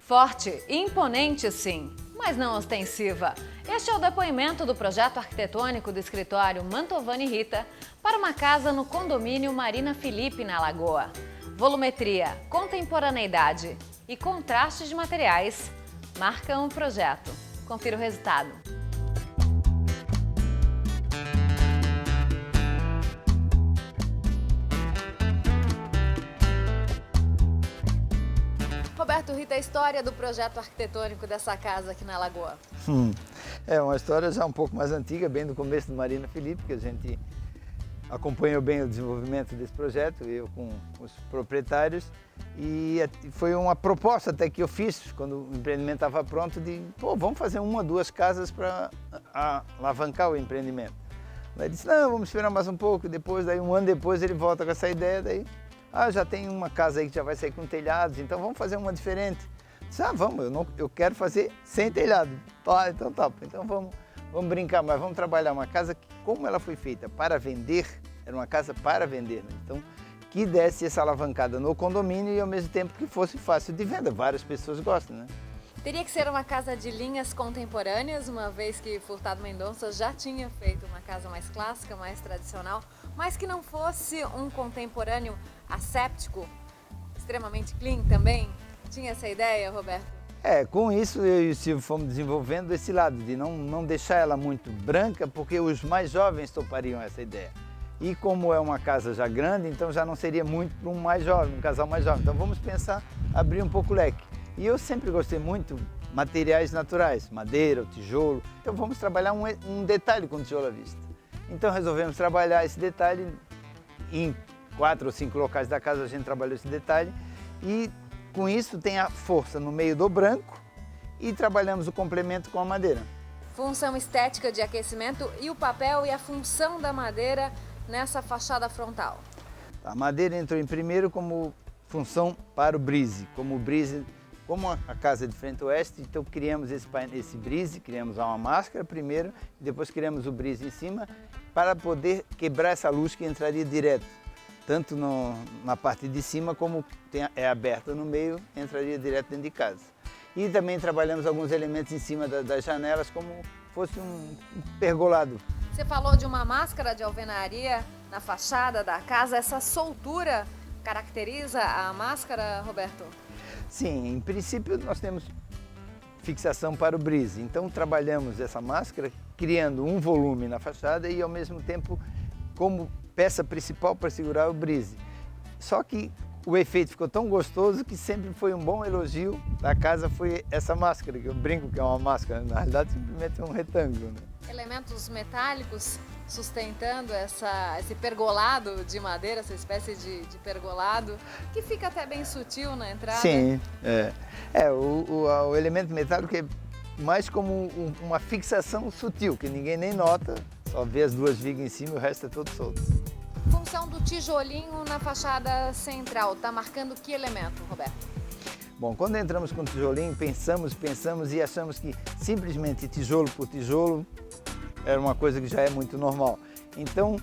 Forte e imponente, sim, mas não ostensiva. Este é o depoimento do projeto arquitetônico do escritório Mantovani Rita para uma casa no condomínio Marina Felipe, na Lagoa. Volumetria, contemporaneidade e contraste de materiais marcam o projeto. Confira o resultado. Roberto Rita, a história do projeto arquitetônico dessa casa aqui na Lagoa. É uma história já um pouco mais antiga, bem do começo do Marina Felipe, que a gente acompanhou bem o desenvolvimento desse projeto, eu com os proprietários, e foi uma proposta até que eu fiz quando o empreendimento estava pronto de, vamos fazer uma ou duas casas para alavancar o empreendimento. Daí disse, não, vamos esperar mais um pouco, daí um ano depois ele volta com essa ideia, já tem uma casa aí que já vai sair com telhados, então vamos fazer uma diferente. Disse, vamos, eu quero fazer sem telhado. Então tá, então vamos brincar, mas vamos trabalhar uma casa que, como ela foi feita para vender, era uma casa para vender, né? Então, que desse essa alavancada no condomínio e ao mesmo tempo que fosse fácil de venda. Várias pessoas gostam, né? Teria que ser uma casa de linhas contemporâneas, uma vez que Furtado Mendonça já tinha feito uma casa mais clássica, mais tradicional, mas que não fosse um contemporâneo asséptico, extremamente clean também? Tinha essa ideia, Roberto? Com isso eu e o Silvio fomos desenvolvendo esse lado de não deixar ela muito branca, porque os mais jovens topariam essa ideia. E como é uma casa já grande, então já não seria muito para um mais jovem, um casal mais jovem. Então vamos pensar, abrir um pouco o leque. E eu sempre gostei muito materiais naturais, madeira, tijolo. Então vamos trabalhar um detalhe com tijolo à vista. Então resolvemos trabalhar esse detalhe em 4 ou 5 locais da casa, a gente trabalhou esse detalhe e com isso tem a força no meio do branco e trabalhamos o complemento com a madeira. Função estética de aquecimento e o papel e a função da madeira nessa fachada frontal. A madeira entrou em primeiro como função para o brise, como a casa é de frente oeste, então criamos esse brise, criamos uma máscara primeiro, e depois criamos o brise em cima para poder quebrar essa luz que entraria direto, tanto na parte de cima como é aberta no meio, entraria direto dentro de casa. E também trabalhamos alguns elementos em cima das janelas como fosse um pergolado. Você falou de uma máscara de alvenaria na fachada da casa, essa soltura caracteriza a máscara, Roberto? Sim, em princípio nós temos fixação para o brise, então trabalhamos essa máscara criando um volume na fachada e ao mesmo tempo como peça principal para segurar o brise. Só que o efeito ficou tão gostoso que sempre foi um bom elogio da casa, foi essa máscara, que eu brinco que é uma máscara, na realidade simplesmente é um retângulo, né? Elementos metálicos sustentando esse pergolado de madeira, essa espécie de pergolado, que fica até bem sutil na entrada. Sim, o elemento metálico é mais como uma fixação sutil, que ninguém nem nota, só vê as duas vigas em cima e o resto é todo solto. Função do tijolinho na fachada central, está marcando que elemento, Roberto? Bom, quando entramos com tijolinho, pensamos e achamos que simplesmente tijolo por tijolo era uma coisa que já é muito normal. Então,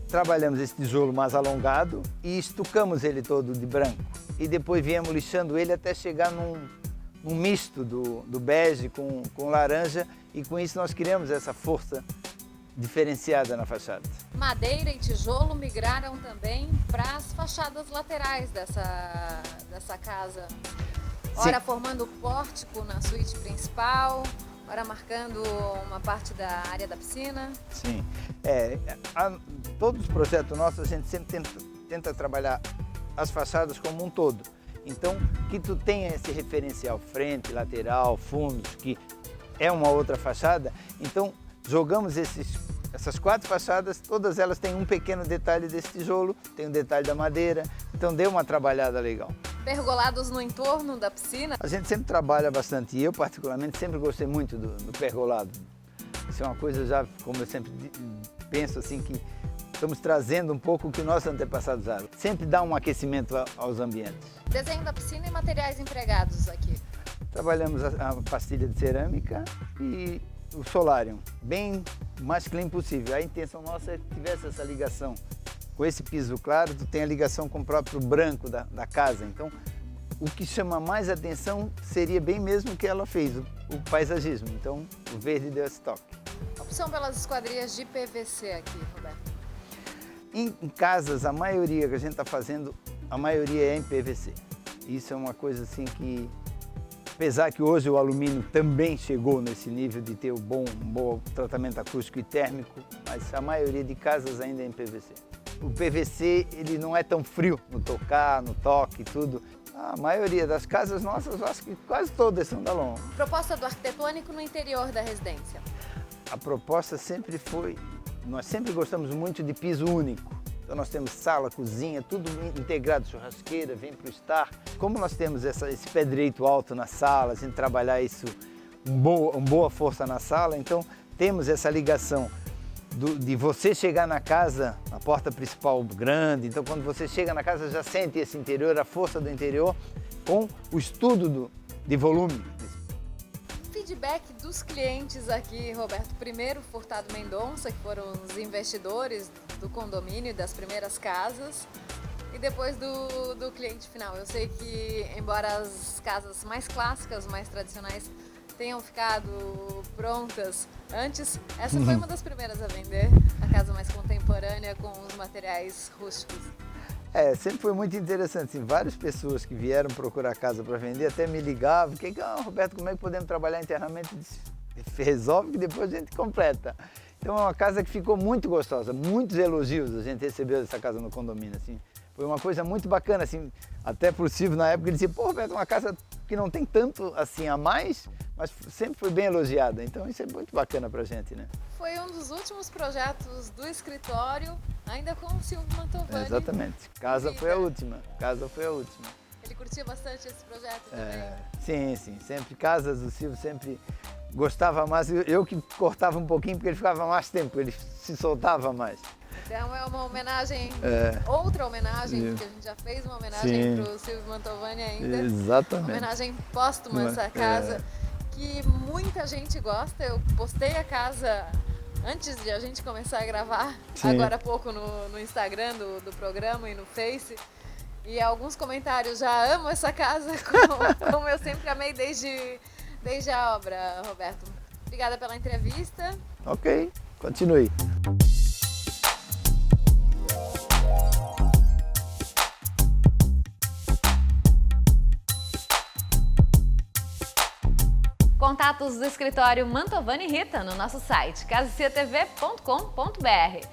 trabalhamos esse tijolo mais alongado e estucamos ele todo de branco. E depois viemos lixando ele até chegar num misto do bege com laranja e com isso nós criamos essa força diferenciada na fachada. Madeira e tijolo migraram também para as fachadas laterais dessa casa. Ora formando pórtico na suíte principal, ora marcando uma parte da área da piscina. Sim, todos os projetos nossos a gente sempre tenta trabalhar as fachadas como um todo. Então, que tu tenha esse referencial frente, lateral, fundos, que é uma outra fachada, então jogamos essas 4 fachadas, todas elas têm um pequeno detalhe desse tijolo, tem um detalhe da madeira, então deu uma trabalhada legal. Pergolados no entorno da piscina? A gente sempre trabalha bastante e eu particularmente sempre gostei muito do pergolado. Isso é uma coisa já, como eu sempre penso assim, que estamos trazendo um pouco o que nossos antepassados usaram. Sempre dá um aquecimento aos ambientes. Desenho da piscina e materiais empregados aqui? Trabalhamos a pastilha de cerâmica e o solário, bem mais clean possível. A intenção nossa é que tivesse essa ligação. Com esse piso claro, tu tem a ligação com o próprio branco da casa. Então, o que chama mais atenção seria bem mesmo o que ela fez, o paisagismo. Então, o verde deu esse toque. Opção pelas esquadrias de PVC aqui, Roberto. Em casas, a maioria que a gente está fazendo, a maioria é em PVC. Isso é uma coisa assim que, apesar que hoje o alumínio também chegou nesse nível de ter um bom tratamento acústico e térmico, mas a maioria de casas ainda é em PVC. O PVC ele não é tão frio no tocar, no toque e tudo. A maioria das casas nossas, acho que quase todas são da Lon. Proposta do arquitetônico no interior da residência. A proposta sempre foi, nós sempre gostamos muito de piso único. Então nós temos sala, cozinha, tudo integrado, churrasqueira, vem para o estar. Como nós temos esse pé direito alto na sala, a gente trabalhar isso, uma boa força na sala, então temos essa ligação de você chegar na casa, a porta principal grande, então quando você chega na casa já sente esse interior, a força do interior, com o estudo de volume. Feedback dos clientes aqui, Roberto. Primeiro, Furtado Mendonça, que foram os investidores do condomínio, das primeiras casas, e depois do cliente final. Eu sei que, embora as casas mais clássicas, mais tradicionais, tenham ficado prontas antes, essa foi uma das primeiras a vender, a casa mais contemporânea com os materiais rústicos. Sempre foi muito interessante, assim, várias pessoas que vieram procurar casa para vender até me ligavam, Roberto, como é que podemos trabalhar internamente? Eu disse, resolve que depois a gente completa. Então é uma casa que ficou muito gostosa, muitos elogios a gente recebeu dessa casa no condomínio, assim. Foi uma coisa muito bacana, assim, até pro Silvio na época ele dizia, pô, Roberto, uma casa que não tem tanto assim a mais, mas sempre foi bem elogiada, então isso é muito bacana pra gente, né? Foi um dos últimos projetos do escritório, ainda com o Silvio Mantovani. Exatamente, casa foi a última. Ele curtia bastante esse projeto também? Sim, sempre casas, o Silvio sempre gostava mais, eu que cortava um pouquinho porque ele ficava mais tempo, ele se soltava mais. Então é uma homenagem, outra homenagem, porque a gente já fez uma homenagem para o Silvio Mantovani ainda. Exatamente. Homenagem póstuma a essa casa, que muita gente gosta. Eu postei a casa antes de a gente começar a gravar, agora há pouco no Instagram do programa e no Face. E alguns comentários, já amo essa casa, como eu sempre amei desde a obra, Roberto. Obrigada pela entrevista. Ok, continue. Contatos do escritório Mantovani Rita no nosso site casiciatv.com.br.